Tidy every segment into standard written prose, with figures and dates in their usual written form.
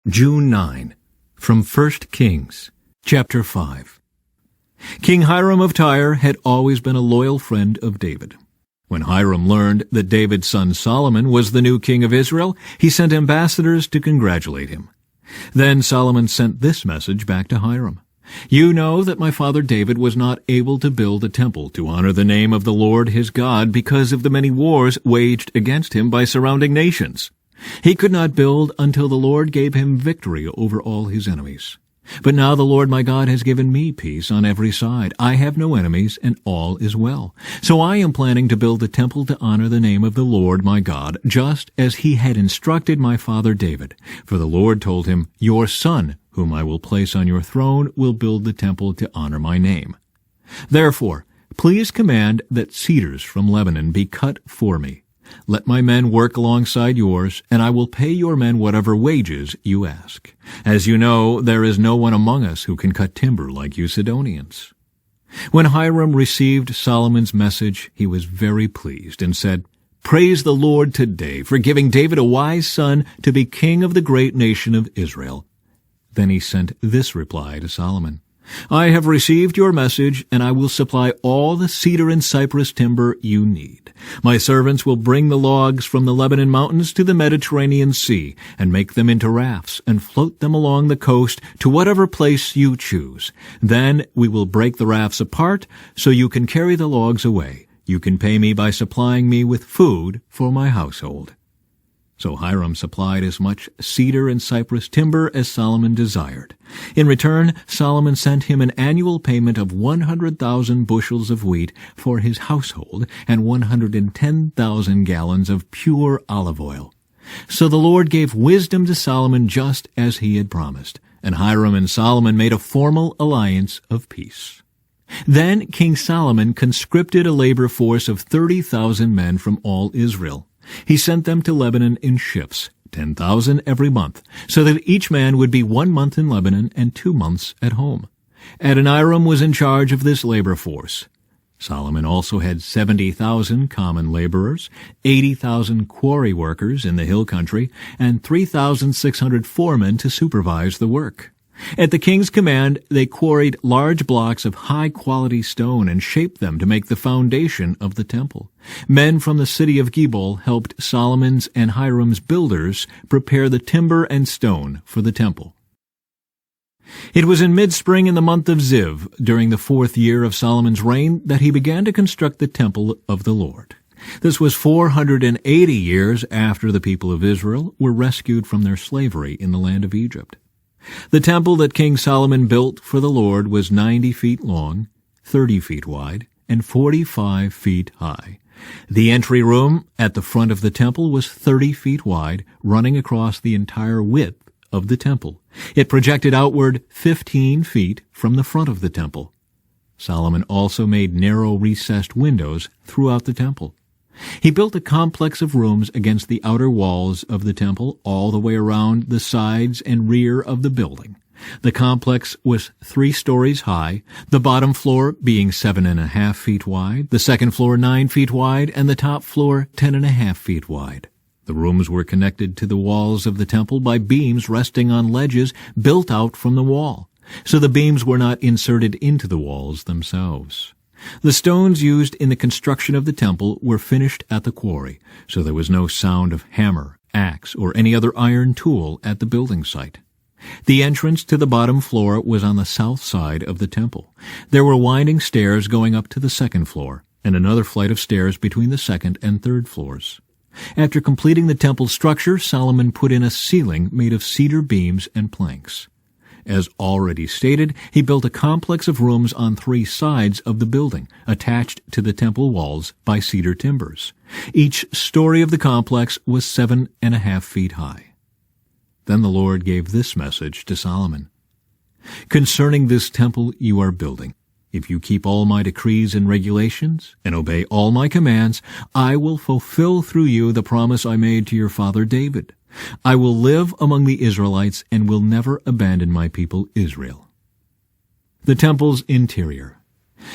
June 9, from 1 Kings, chapter 5. King Hiram of Tyre had always been a loyal friend of David. When Hiram learned that David's son Solomon was the new king of Israel, he sent ambassadors to congratulate him. Then Solomon sent this message back to Hiram. "You know that my father David was not able to build a temple to honor the name of the Lord his God because of the many wars waged against him by surrounding nations. He could not build until the Lord gave him victory over all his enemies. But now the Lord my God has given me peace on every side. I have no enemies, and all is well. So I am planning to build a temple to honor the name of the Lord my God, just as he had instructed my father David. For the Lord told him, 'Your son, whom I will place on your throne, will build the temple to honor my name.' Therefore, please command that cedars from Lebanon be cut for me. Let my men work alongside yours, and I will pay your men whatever wages you ask. As you know, there is no one among us who can cut timber like you Sidonians." When Hiram received Solomon's message, he was very pleased and said, "Praise the Lord today for giving David a wise son to be king of the great nation of Israel." Then he sent this reply to Solomon: "I have received your message, and I will supply all the cedar and cypress timber you need. My servants will bring the logs from the Lebanon mountains to the Mediterranean Sea, and make them into rafts, and float them along the coast to whatever place you choose. Then we will break the rafts apart, so you can carry the logs away. You can pay me by supplying me with food for my household." So Hiram supplied as much cedar and cypress timber as Solomon desired. In return, Solomon sent him an annual payment of 100,000 bushels of wheat for his household and 110,000 gallons of pure olive oil. So the Lord gave wisdom to Solomon just as he had promised, and Hiram and Solomon made a formal alliance of peace. Then King Solomon conscripted a labor force of 30,000 men from all Israel. He sent them to Lebanon in ships, 10,000 every month, so that each man would be 1 month in Lebanon and 2 months at home. Adoniram was in charge of this labor force. Solomon also had 70,000 common laborers, 80,000 quarry workers in the hill country, and 3,600 foremen to supervise the work. At the king's command, they quarried large blocks of high-quality stone and shaped them to make the foundation of the temple. Men from the city of Gebal helped Solomon's and Hiram's builders prepare the timber and stone for the temple. It was in mid-spring in the month of Ziv, during the 4th year of Solomon's reign, that he began to construct the temple of the Lord. This was 480 years after the people of Israel were rescued from their slavery in the land of Egypt. The temple that King Solomon built for the Lord was 90 feet long, 30 feet wide, and 45 feet high. The entry room at the front of the temple was 30 feet wide, running across the entire width of the temple. It projected outward 15 feet from the front of the temple. Solomon also made narrow recessed windows throughout the temple. He built a complex of rooms against the outer walls of the temple, all the way around the sides and rear of the building. The complex was 3 stories high, the bottom floor being 7.5 feet wide, the second floor 9 feet wide, and the top floor 10.5 feet wide. The rooms were connected to the walls of the temple by beams resting on ledges built out from the wall, so the beams were not inserted into the walls themselves. The stones used in the construction of the temple were finished at the quarry, so there was no sound of hammer, axe, or any other iron tool at the building site. The entrance to the bottom floor was on the south side of the temple. There were winding stairs going up to the second floor, and another flight of stairs between the second and third floors. After completing the temple structure, Solomon put in a ceiling made of cedar beams and planks. As already stated, he built a complex of rooms on 3 sides of the building, attached to the temple walls by cedar timbers. Each story of the complex was 7.5 feet high. Then the Lord gave this message to Solomon: "Concerning this temple you are building, if you keep all my decrees and regulations, and obey all my commands, I will fulfill through you the promise I made to your father David. I will live among the Israelites and will never abandon my people Israel." The temple's interior.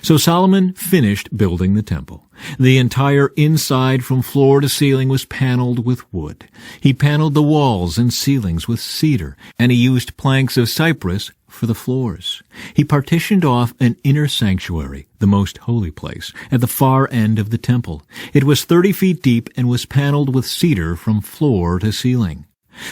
So Solomon finished building the temple. The entire inside from floor to ceiling was paneled with wood. He paneled the walls and ceilings with cedar, and he used planks of cypress for the floors. He partitioned off an inner sanctuary, the most holy place, at the far end of the temple. It was 30 feet deep and was paneled with cedar from floor to ceiling.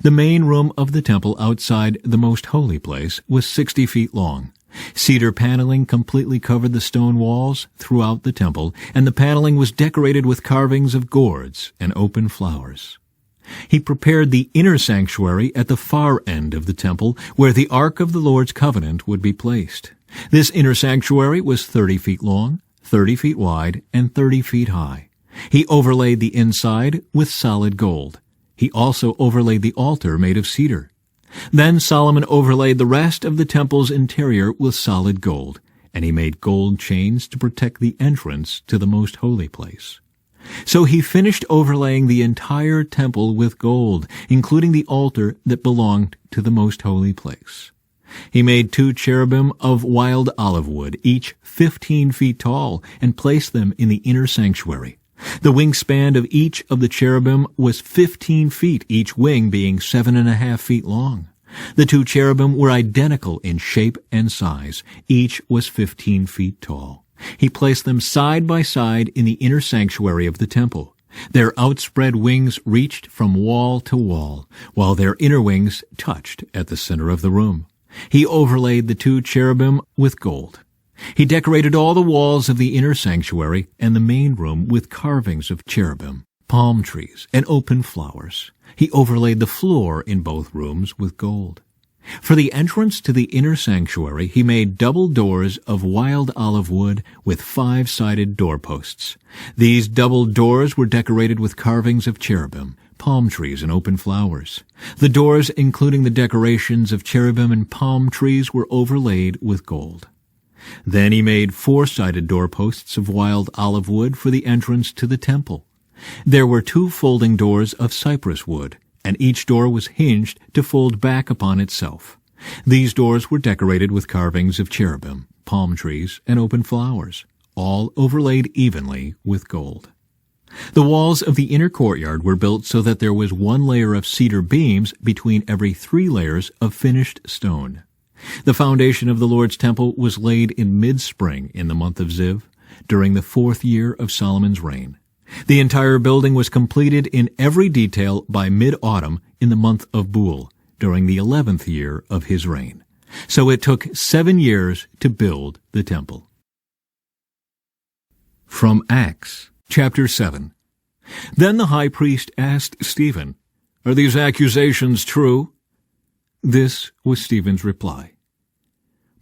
The main room of the temple outside the most holy place was 60 feet long. Cedar paneling completely covered the stone walls throughout the temple, and the paneling was decorated with carvings of gourds and open flowers. He prepared the inner sanctuary at the far end of the temple, where the Ark of the Lord's covenant would be placed. This inner sanctuary was 30 feet long, 30 feet wide, and 30 feet high. He overlaid the inside with solid gold. He also overlaid the altar made of cedar. Then Solomon overlaid the rest of the temple's interior with solid gold, and he made gold chains to protect the entrance to the most holy place. So he finished overlaying the entire temple with gold, including the altar that belonged to the most holy place. He made 2 cherubim of wild olive wood, each 15 feet tall, and placed them in the inner sanctuary. The wingspan of each of the cherubim was 15 feet, each wing being 7.5 feet long. The 2 cherubim were identical in shape and size. Each was 15 feet tall. He placed them side by side in the inner sanctuary of the temple. Their outspread wings reached from wall to wall, while their inner wings touched at the center of the room. He overlaid the 2 cherubim with gold. He decorated all the walls of the inner sanctuary and the main room with carvings of cherubim, palm trees, and open flowers. He overlaid the floor in both rooms with gold. For the entrance to the inner sanctuary, he made double doors of wild olive wood with 5-sided doorposts. These double doors were decorated with carvings of cherubim, palm trees, and open flowers. The doors, including the decorations of cherubim and palm trees, were overlaid with gold. Then he made 4-sided doorposts of wild olive wood for the entrance to the temple. There were 2 folding doors of cypress wood, and each door was hinged to fold back upon itself. These doors were decorated with carvings of cherubim, palm trees, and open flowers, all overlaid evenly with gold. The walls of the inner courtyard were built so that there was 1 layer of cedar beams between every 3 layers of finished stone. The foundation of the Lord's temple was laid in mid-spring in the month of Ziv, during the 4th year of Solomon's reign. The entire building was completed in every detail by mid-autumn in the month of Bul, during the 11th year of his reign. So it took 7 years to build the temple. From Acts, chapter 7. Then the high priest asked Stephen, "Are these accusations true?" This was Stephen's reply.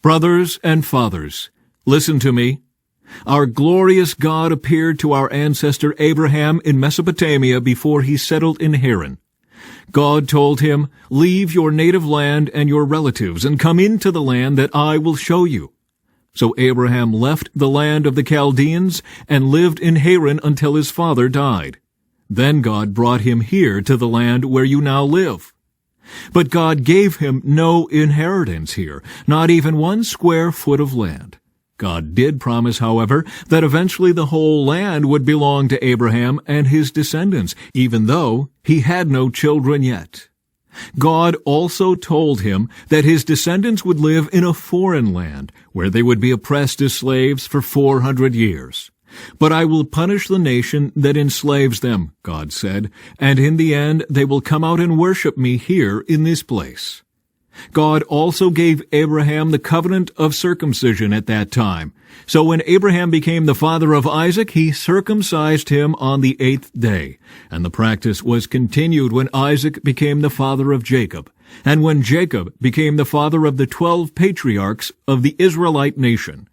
"Brothers and fathers, listen to me. Our glorious God appeared to our ancestor Abraham in Mesopotamia before he settled in Haran. God told him, 'Leave your native land and your relatives and come into the land that I will show you.' So Abraham left the land of the Chaldeans and lived in Haran until his father died. Then God brought him here to the land where you now live. But God gave him no inheritance here, not even 1 square foot of land. God did promise, however, that eventually the whole land would belong to Abraham and his descendants, even though he had no children yet. God also told him that his descendants would live in a foreign land, where they would be oppressed as slaves for 400 years. But I will punish the nation that enslaves them, God said, and in the end they will come out and worship me here in this place. God also gave Abraham the covenant of circumcision at that time. So when Abraham became the father of Isaac, he circumcised him on the 8th day. And the practice was continued when Isaac became the father of Jacob, and when Jacob became the father of the 12 patriarchs of the Israelite nation.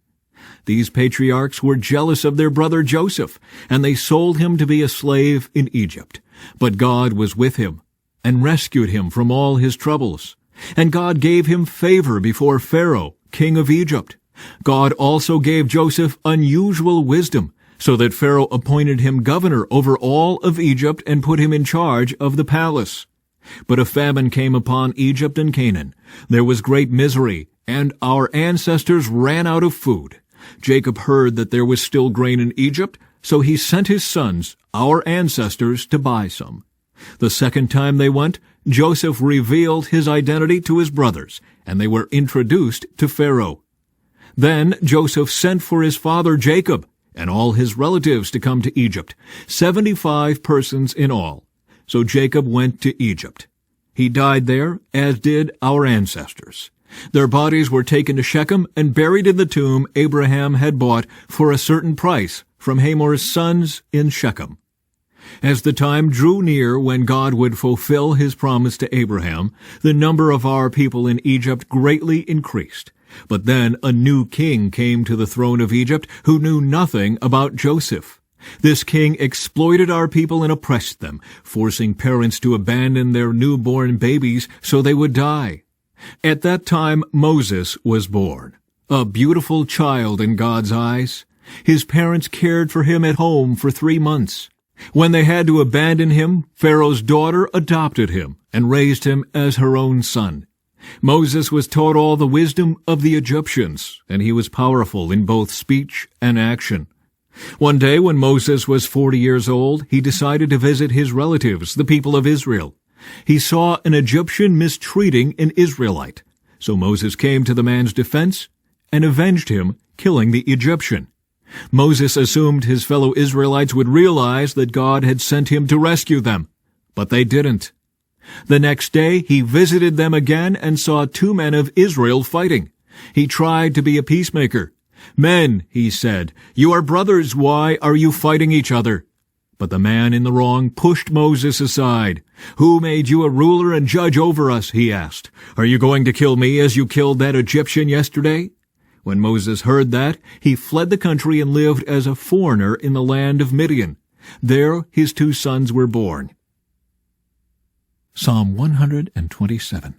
These patriarchs were jealous of their brother Joseph, and they sold him to be a slave in Egypt. But God was with him, and rescued him from all his troubles. And God gave him favor before Pharaoh, king of Egypt. God also gave Joseph unusual wisdom, so that Pharaoh appointed him governor over all of Egypt and put him in charge of the palace. But a famine came upon Egypt and Canaan. There was great misery, and our ancestors ran out of food. Jacob heard that there was still grain in Egypt, so he sent his sons, our ancestors, to buy some. The second time they went, Joseph revealed his identity to his brothers, and they were introduced to Pharaoh. Then Joseph sent for his father Jacob and all his relatives to come to Egypt, 75 persons in all. So Jacob went to Egypt. He died there, as did our ancestors. Their bodies were taken to Shechem and buried in the tomb Abraham had bought for a certain price from Hamor's sons in Shechem. As the time drew near when God would fulfill his promise to Abraham, the number of our people in Egypt greatly increased. But then a new king came to the throne of Egypt who knew nothing about Joseph. This king exploited our people and oppressed them, forcing parents to abandon their newborn babies so they would die. At that time Moses was born, a beautiful child in God's eyes. His parents cared for him at home for 3 months. When they had to abandon him, Pharaoh's daughter adopted him and raised him as her own son. Moses was taught all the wisdom of the Egyptians, and he was powerful in both speech and action. One day when Moses was 40 years old, he decided to visit his relatives, the people of Israel. He saw an Egyptian mistreating an Israelite. So Moses came to the man's defense and avenged him, killing the Egyptian. Moses assumed his fellow Israelites would realize that God had sent him to rescue them, but they didn't. The next day he visited them again and saw 2 men of Israel fighting. He tried to be a peacemaker. "Men," he said, "you are brothers. Why are you fighting each other?" But the man in the wrong pushed Moses aside. "Who made you a ruler and judge over us?" he asked. "Are you going to kill me as you killed that Egyptian yesterday?" When Moses heard that, he fled the country and lived as a foreigner in the land of Midian. There his 2 sons were born. Psalm 127.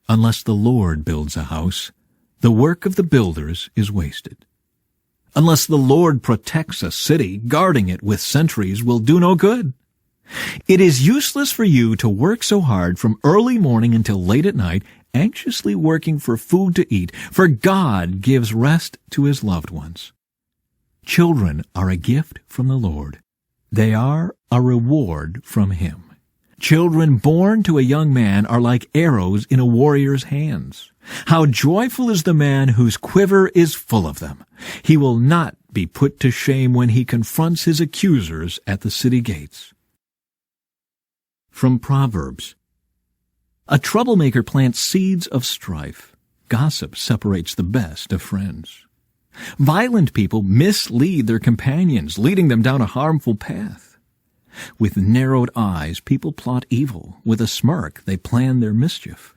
Unless the Lord builds a house, the work of the builders is wasted. Unless the Lord protects a city, guarding it with sentries will do no good. It is useless for you to work so hard from early morning until late at night, anxiously working for food to eat, for God gives rest to his loved ones. Children are a gift from the Lord. They are a reward from him. Children born to a young man are like arrows in a warrior's hands. How joyful is the man whose quiver is full of them. He will not be put to shame when he confronts his accusers at the city gates. From Proverbs. A troublemaker plants seeds of strife. Gossip separates the best of friends. Violent people mislead their companions, leading them down a harmful path. With narrowed eyes, people plot evil. With a smirk, they plan their mischief.